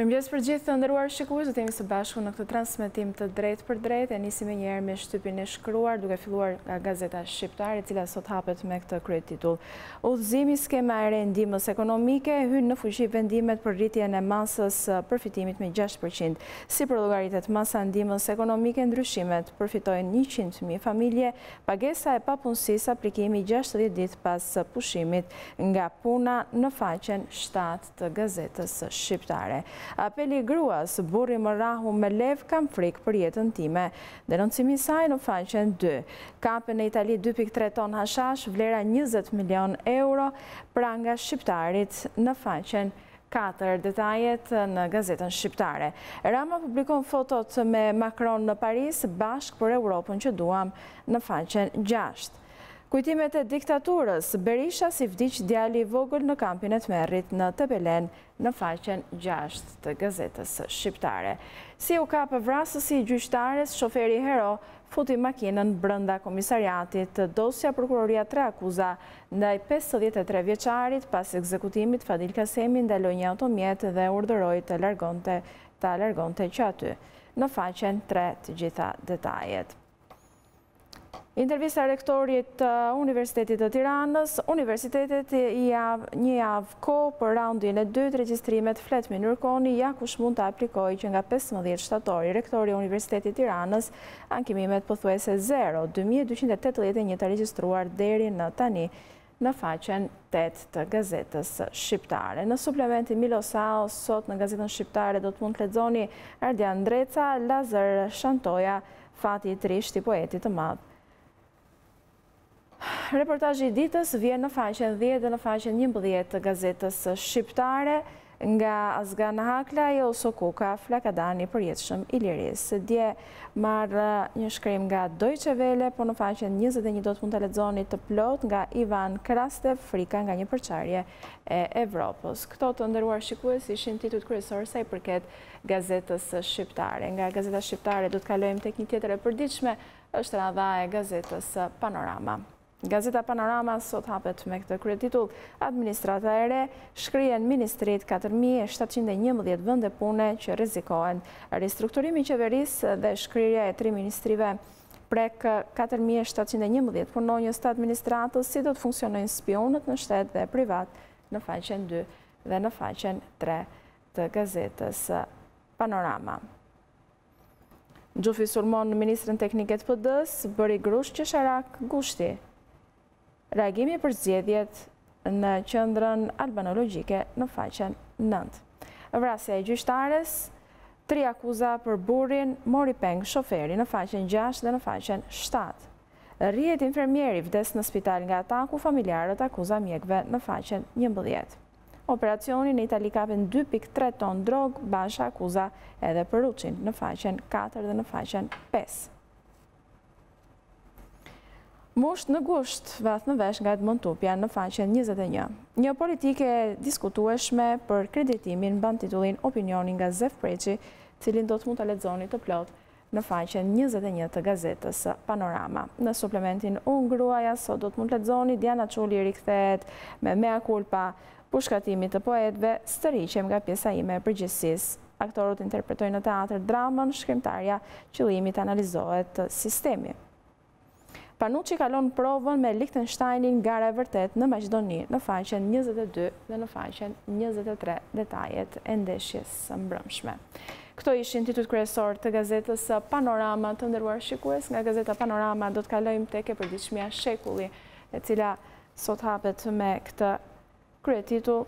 Mirëmëngjes për gjithë të nderuar shikues, do të jemi së bashku në këtë transmetim të drejtë për drejtë. E nisim menjëherë me shtypin e shkruar, duke filluar nga gazeta shqiptare, e cila sot hapet me këtë kryetitull. Udhëzimi skema e re ndihmës ekonomike hyn në fuqi vendimet për rritjen e masës përfitimit me 6%. Si për llogaritet masa e ndihmës ekonomike, ndryshimet përfitojnë 100.000 familje, pagesa e papunësisë, aplikimi 60 ditë pas pushimit nga puna në faqen 7 të gazetës shqiptare. Apeli gruas, burri më rahu me lev, kam frikë për jetën time. Denoncimi saj në faqen 2. Kape në Itali 2.3 ton hashash, vlera 20 milion euro, pra nga shqiptarit në faqen 4. Detajet në gazetën shqiptare. Rama publikon fotot me Macron në Paris, bashk për Europën që duam në faqen 6. Kujtimet e diktaturës, Berisha si vdiq djali i vogël në kampin e Tmerrit në Tepelen në faqen 6 të gazetës shqiptare. Si u ka për vrasësi i gjyqtares, shoferi hero futi makinën brënda komisariatit. Dosja prokuroria 3 akuza ndaj 53 vjeçarit pas ekzekutimit. Fadil Kasemi ndaloi një automjet dhe urdhëroi ta largonte që aty. Në faqen 3 të gjitha detajet. Intervista rektorit të Universitetit të Tiranës, Universitetet një javë kohë për raundin e 2 regjistrimet Fletmi Nurkoni, ja kush mund të aplikojë që nga 15 shtatori. Rektori i Universitetit të Tiranës, ankimimet pothuajse 0, 2281 të regjistruar deri në tani në faqen 8 të gazetës shqiptare. Në suplementin Milosao, sot në gazetën shqiptare do të mund të lexoni Ardian Dreca, Lazar Shantoja, fati i trisht i poetit të madh. Reportazhi i ditës vjen në faqen 10 dhe në faqen 11 të gazetës shqiptare, nga Azgan Hakla e Osokuka, flakadani përjetshëm i lirisë. Dje marrë një shkrim nga Deutsche Welle, po në faqen 21 do të mund të lexoni të plot nga Ivan Krastev, frika nga një përçarje e Evropës. Këto të nderuar shikues ishin titujt kryesorë sa i përket gazetës shqiptare. Nga gazeta shqiptare do të kalojmë tek një tjetër e përditshme, është radha e gazetës Panorama. Gazeta Panorama sot hapet me këtë kryetitull: Administrata e re, shkrihen ministrit 4711 vende pune që rrezikohen. Ristrukturimi i qeverisë dhe shkrirja e 3 ministrive prek 4711 punonjës të administratës. Si do të funksionojnë spionët në shtet dhe privat, në faqen 2 dhe në faqen 3 të gazetës Panorama. Gjufi sulmon në ministrën teknike të PD-s, bëri grush qesharak gushti. Reagimi për zgjedhjet në qendrën albanologjike në faqen 9. Vrasja e gjyqtares, 3 akuza për burrin, mori peng shoferi në faqen 6 dhe në faqen 7. Rrihet infermieri, vdes në spital nga ataku, familjarët akuza mjekëve në faqen 11. Operacioni në Itali kapen 2.3 ton drog, Basha akuza edhe për Ruçin në faqen 4 dhe në faqen 5. Musht në gusht, vath në vesh nga Edmond Tupja në faqen 21. Një politike diskutueshme për kreditimin ban titullin Opinionin nga Zef Preçi, cilin do të mund të lexoni të plot në faqen 21 të gazetës Panorama. Në suplementin Unë gruaja, sot do të mund të lexoni Diana Çuli rikthehet me mea culpa, pushkatimit të poetëve, stëriqem nga pjesa ime e përgjithësisë. Aktorët interpretojnë në teatr dramën, shkrimtarja, qëllimi të analizohet sistemi. Panucci kalon provën me Liechtensteinin, gara e vërtet në Maqedoni, në faqen 22 dhe në faqen 23 detajet e ndeshjes së mbrëmshme. Këto ishin titujt kryesorë të gazetës Panorama. Të nderuar shikues, nga gazeta Panorama do të kalojmë tek e përditshmja Shekulli, e cila sot hapet me këtë kryetitull: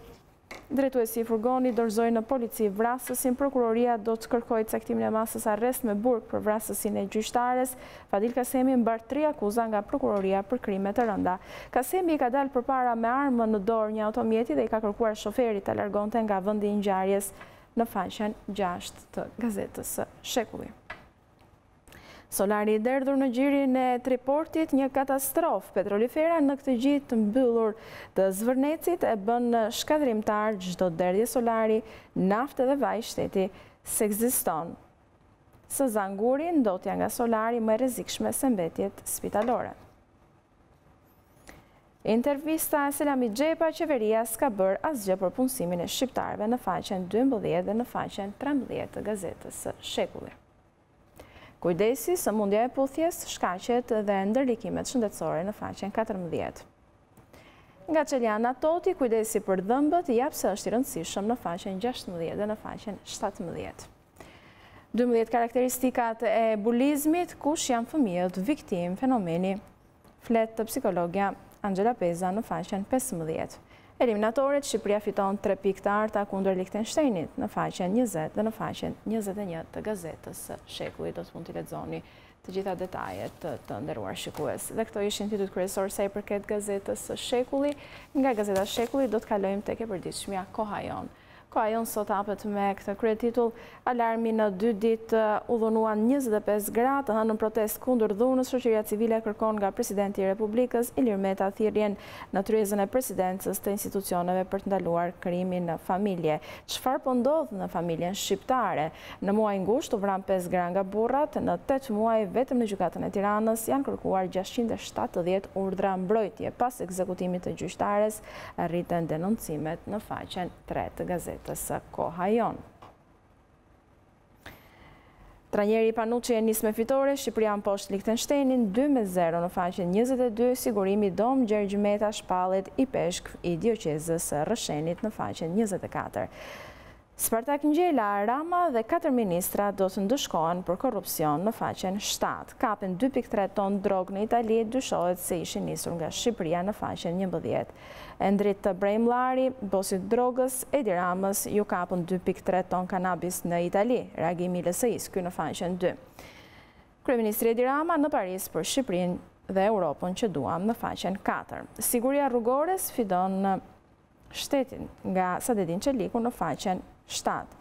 Drejtuesi i furgoni dorëzoi në polici vrasësin. Prokuroria do të kërkojë caktimin e masës arrest me burg për vrasësin e gjyqtares. Fadil Kasemi mbar 3 akuza nga prokuroria për krime të rënda. Kasemi i ka dalë përpara me armën në dorë një automjeti dhe i ka kërkuar shoferit të largonte nga vendi i ngjarjes në faqen 6 të gazetës Shekulli. Solari i derdhur në gjirin e Triportit, një katastrofë petrolifera në këtë gjit të mbyllur të Zvërnecit e bën shkadrimtar çdo derdhje solari, naftë dhe vaj shteti se ekziston. Së Zanguri, ndotja nga solari më e rrezikshme se mbetjet spitalore. Intervista e Selami Xhepa, qeveria s'ka bërë asgjë për punësimin e shqiptarëve në faqen 12 dhe në faqen 13 të gazetës së Shekulli. Kujdesi, sëmundja e puthjes, shkaqet dhe ndërlikimet shëndetësore në faqen 14. Nga Qeliana Toti, kujdesi për dhëmbët, jap se është i rëndësishëm në faqen 16 dhe në faqen 17. 12 karakteristikat e bulizmit, kush janë fëmijët viktim fenomeni, flet të psikologja Angela Peza në faqen 15. Eliminatoret, Shqipëria fiton 3 pikë të arta kundër Lichtensteinit në faqen 20 dhe në faqen 21 të gazetës së Shekulli. Do të mund t'i lexoni të gjitha detajet të nderuar shikues. Dhe këto ishin titujt kryesorë sa i përket gazetës së Shekulli. Nga gazeta Shekulli do të kalojmë tek e përditshmja Koha Jon. Koha Jon sot hapet me këtë kryetitull: alarmi në 2 ditë u dhunuan 25 gra të hënën protest kundër dhunës. Shoqëria civile kërkon nga presidenti i Republikës Ilir Meta thirrjen në tryezën e presidencës të institucioneve për të ndaluar krimin në familje. Çfarë po ndodh në familjen shqiptare? Në muaj ngusht u vran 5 gra nga burrat, në 8 muaj vetëm në gjykatën e Tiranës janë kërkuar 670 urdhra mbrojtje. Pas ekzekutimit të gjyqtares rriten denoncimet në faqen 3 të gazetës së Koha Jon. Trajneri Panucci e nis me fitore, Shqipëria mposhtë Lichtensteinin 2-0 në faqen 22, sigurimi Dom Gjergj Meta shpallet i peshk i dioqezës Rrëshenit në faqen 24. Spartak Ngjela, Rama dhe 4 ministra do të ndëshkohen për korrupsion në faqen 7. Kapen 2.3 ton drogë në Itali, dyshohet se ishin nisur nga Shqipëria në faqen 11. Endrit të Brejmllari, bosit drogës, Edi Ramës, ju kapën 2.3 ton kanabis në Itali, reagimi LSI-s, ky në faqen 2. Kryeministri Edi Rama në Paris për Shqipërinë dhe Europën që duam në faqen 4. Siguria rrugore sfidon shtetin nga Sadedin Çeliku në faqen 7.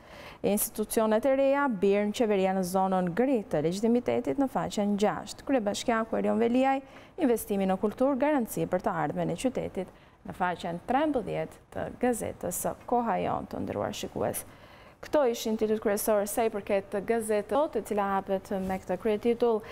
Institucionet e reja birën qeveria në zonën gri të legitimitetit në faqen 6. Kryebashkiaku Erion Veliaj, investimi në kulturë, garanci për të ardhmen e qytetit në faqen 13 të gazetës së Koha Jon, të nderuar shikues. Këto ishin titujt kryesorë sa i përket gazetës, e cila hapet me këtë kryetitull: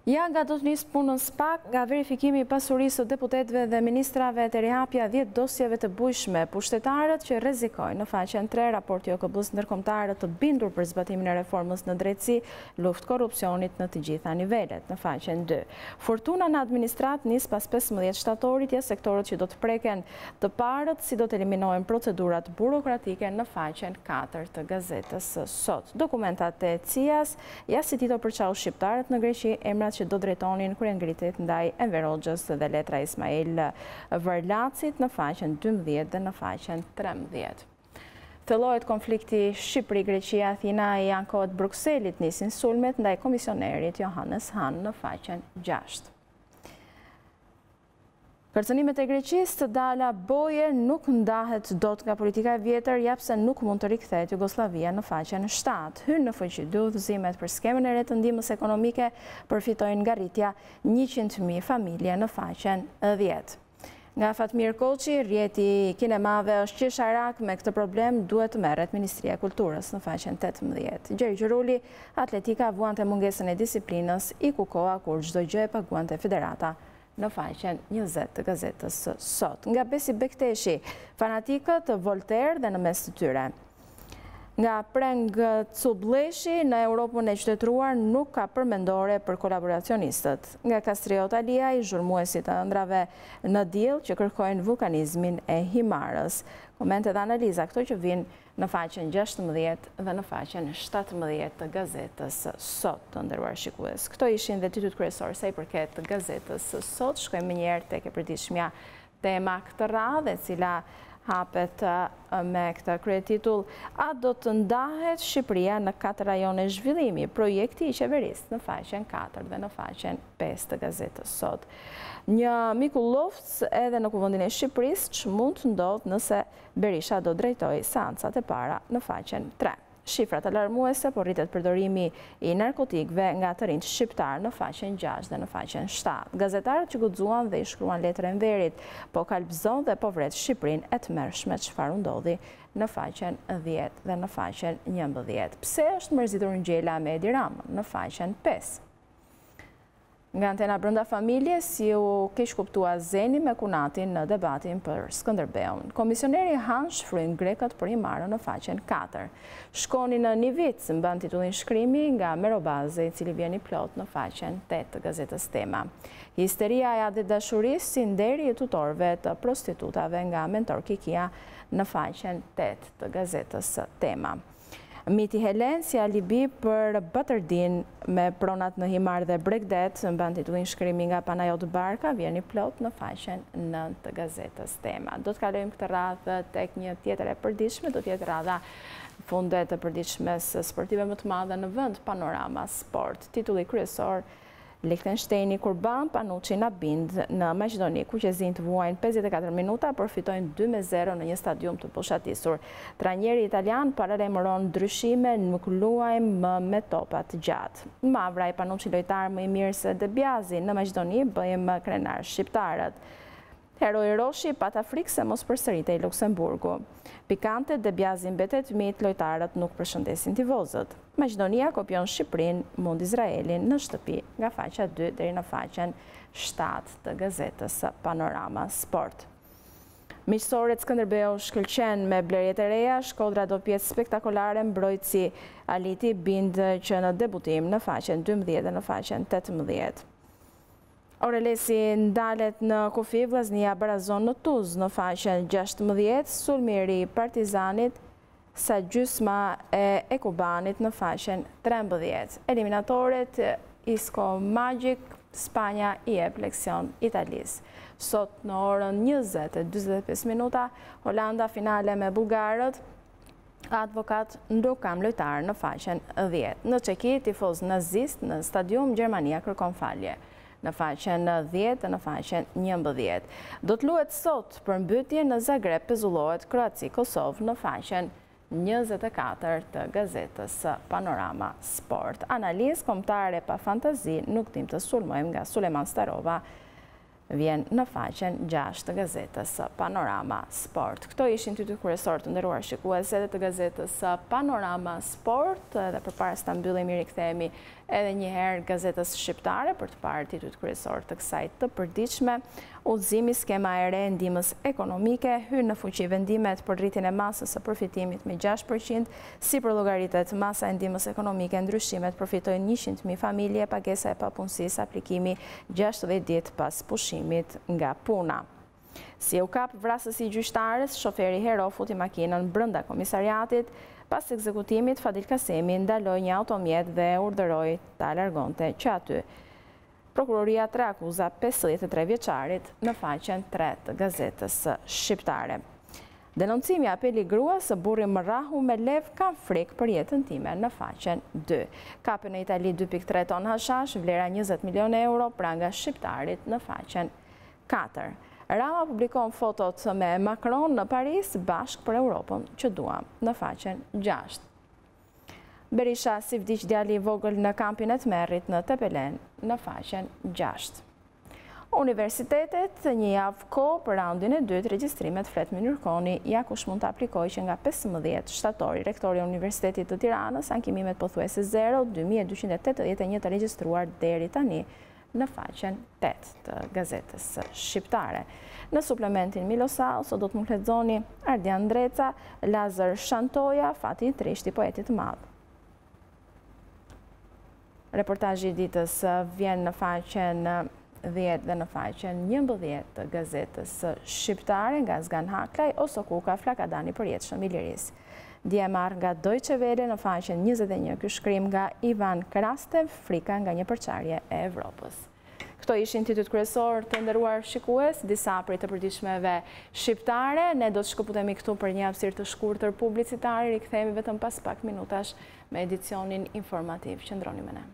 ja nga do të nisë punën SPAK, nga verifikimi i pasurisë të deputetëve dhe ministrave të rihapja 10 dosjeve të bujshme, pushtetarët që rrezikojnë në faqen 3, raporti OKB-s ndërkombëtare të bindur për zbatimin e reformës në drejtësi, luftë korrupsionit në të gjitha nivelet në faqen 2. Fortuna në administrat nis pas 15 shtatorit, ja sektorët që do të preken të parët, si do të eliminohen procedurat burokratike në faqen 4 të gazetës sot. Dokumentat e CIA-s, ja si tito përçau shqiptarët në Greqi, emrat që do drejtonin kryengritit ndaj Enver Hoxhës dhe letra Ismail Vërlacit në faqen 12 dhe në faqen 13. Thellohet konflikti Shqipëri-Greqia, Athina i ankohet Brukselit, nisin sulmet ndaj komisionerit Johannes Hahn në faqen 6. Kërcënimet e Greqisë, të Dala Boje nuk ndahet dot nga politika e vjetër, jap se nuk mund të rikthehet Jugosllavia në faqen 7. Hyn në fuqi dy udhëzimet për skemën e re të ndihmës ekonomike, përfitojnë nga rritja 100.000 familje në faqen 10. Nga Fatmir Koçi, rrjeti i kinemave është qesharak, me këtë problem duhet të merret Ministria e Kulturës në faqen 18. Gjeri Gjuruli, atletika vuante mungesën e disiplinës, i kukoa kur çdo gjë e paguante federata në faqen 20 të gazetës sot. Nga Besi Bekteshi, fanatikët Voltaire dhe në mes të tyre. Nga Preng Cubleshi, në Europën e qytetëruar nuk ka përmendore për kolaboracionistët. Nga Kastriot Alia, i zhurmuesit të ëndrave në diell që kërkojnë vulkanizmin e Himarës. Komente dhe analiza këto që vinë në faqen 16 dhe në faqen 17 të gazetës sot, të nderuar shikues. Këto ishin dhe titujt kryesorë sa i përket të gazetës sot. Shkojmë më njëherë tek e përditshmja tema këtë radhë, e cila hapet me këtë kryetitull: a do të ndahet Shqipëria në 4 rajone zhvillimi? Projekti i qeverisë në faqen 4 dhe në faqen 5 të gazetës sot. Një mikullovc edhe në kuvendin e Shqipërisë, që mund të ndodhë nëse Berisha do drejtoj seancat e para në faqen 3. Shifrat alarmuese, por rritet përdorimi i narkotikëve nga të rinjt shqiptar në faqen 6 dhe në faqen 7. Gazetarët që guxuan dhe i shkruan letre Enverit, po kalbzon dhe po vret Shqipërinë e tmerrshme çfarë ndodhi në faqen 10 dhe në faqen 11. Pse është mërzitur ngjela me Edi Ramën në faqen 5? Nga antena brenda familjes, si u keq kuptua Zeni me Kunatin në debatin për Skënderbeun. Komisioneri Han shfryn grekët për i marrë në faqen 4. Shkoni në një vit, mban titullin shkrimi nga Merobaze, i cili vjen i plot në faqen 8 të gazetës Tema. Histeria e adit dashurisë si nderi i tutorëve të prostitutave nga mentor Kikia në faqen 8 të gazetës Tema. Miti Helen si alibi për Batërdin me pronat në Himar dhe Bregdet, mban titullin shkrimi nga Panajot Barka, vjen i plot në faqen 9 të gazetës Tema. Do të kalojmë këtë radhë tek një tjetër e përditshme, do të jetë radha fundet e përditshmes sportive më të madhe në vend, Panorama Sport. Titulli kryesor: Liechtensteini Kurban Panucci na bind në Maqedoni, ku qezin të vuajnë 54 minuta, përfitojnë 2-0 në një stadium të poshatisur. Trajneri italian paralajmëron ndryshime, nuk luajmë më me topat gjatë. Mavra i Panucci lojtar më i mirë se De Biasi në Maqedoni, bëjmë krenar shqiptarët. Heroi Roshi pata frikë se mos përsëritej Luksemburgu. Pikante, De Biasi mbetet mit, lojtarët nuk përshëndesin tivozët. Maqedonia kopion Shqipërinë, mund Izraelin në Shtypi nga faqa 2 deri në faqen 7 të gazetës Panorama Sport. Miqësorët Skënderbeu shkëlqen me blerjet e reja, Shkodra do pjesë spektakolare, mbrojtësi Aliti bind që në debutim në faqen 12 dhe në faqen 18. Orelesi ndalet në kufi, Vllaznia barazon në Tuzë në faqen 16, sulmiri Partizanit sa gjysma e Ekubanit në faqen 13. Eliminatoret Isko Magic, Spanja i jep leksion Italis. Sot në orën 20:45 minuta, Holanda finale me Bullgarët, advokat ndrukam lojtar në faqen 10. Në Çeki, tifoz nazist në stadium, Gjermania kërkon falje. Në faqen 10 dhe në faqen 11. Do të luhet sot për mbytje në Zagreb, pezullohet Kroaci Kosovë në faqen 24 të gazetës Panorama Sport. Analizë kombëtare pa fantazi, nuk dim të sulmojmë nga Suleman Starova, vjen në faqen 6 të gazetës Panorama Sport. Këto ishin titujt kryesor të nderuar shikuese të gazetës Panorama Sport, dhe përpara se ta mbyllim i rikthehemi edhe një herë gazetës shqiptare për të parë titujt kryesor të kësaj të përditshme. Udhëzimi, skema e re e ndihmës ekonomike, hyn në fuqi vendimet për rritjen e masës së përfitimit me 6%, si për llogaritet masa e ndihmës ekonomike, ndryshimet përfitojnë 100.000 familje, pagesa e papunësisë, aplikimi 60 ditë pas pushimit nga puna. Si u kap vrasësi gjyqtarës, shoferi Hero futi makinën brenda komisariatit. Pas ekzekutimit, Fadil Kasemi ndaloi një automjet dhe urdhëroi ta largonte që aty. Prokuroria 3 akuza 53 vjeçarit në faqen 3 të gazetës shqiptare. Denoncimi apeli gruas së burri më rrahu me lev kam frikë për jetën time në faqen 2. Kape në Itali 2.3 ton hashash, vlera 20 milion euro, pranga shqiptarit në faqen 4. Rama publikon fotot me Macron në Paris, bashkë për Europën që duam, në faqen 6. Berisha si vdiq djali i vogël në kampin e Tmerrit në Tepelen, në faqen 6. Universitetet, një javë kohë për raundin e 2 të regjistrimet Flet Minurkoni, ja kush mund të aplikojë që nga 15 shtatori. Rektori i Universitetit të Tiranës, ankimimet pothuajse 0, 2281 të regjistruar deri tani, në faqen 8 të gazetës shqiptare. Në suplementin Milosau, sot do të mund lexoni Ardian Dreca, Lazar Shantoja, Fati Trishti, poetit të madh. Reportazhi i ditës vjen në faqen 10 dhe në faqen 11 të gazetës shqiptare, nga Zgan Haklaj, Osokuka, Flakadani për jetëshën Miliris. Djemar nga Deutsche Welle në faqen 21, ky shkrim nga Ivan Krastev, frika nga një përçarje e Evropës. Këto ishin titujt kryesor të nderuar shikues, disa prej të përditshmeve shqiptare. Ne do të shkëputemi këtu për një hapësirë të shkurtër publicitare, rikthehemi vetëm pas pak minutash me edicionin informativ. Qëndroni me ne.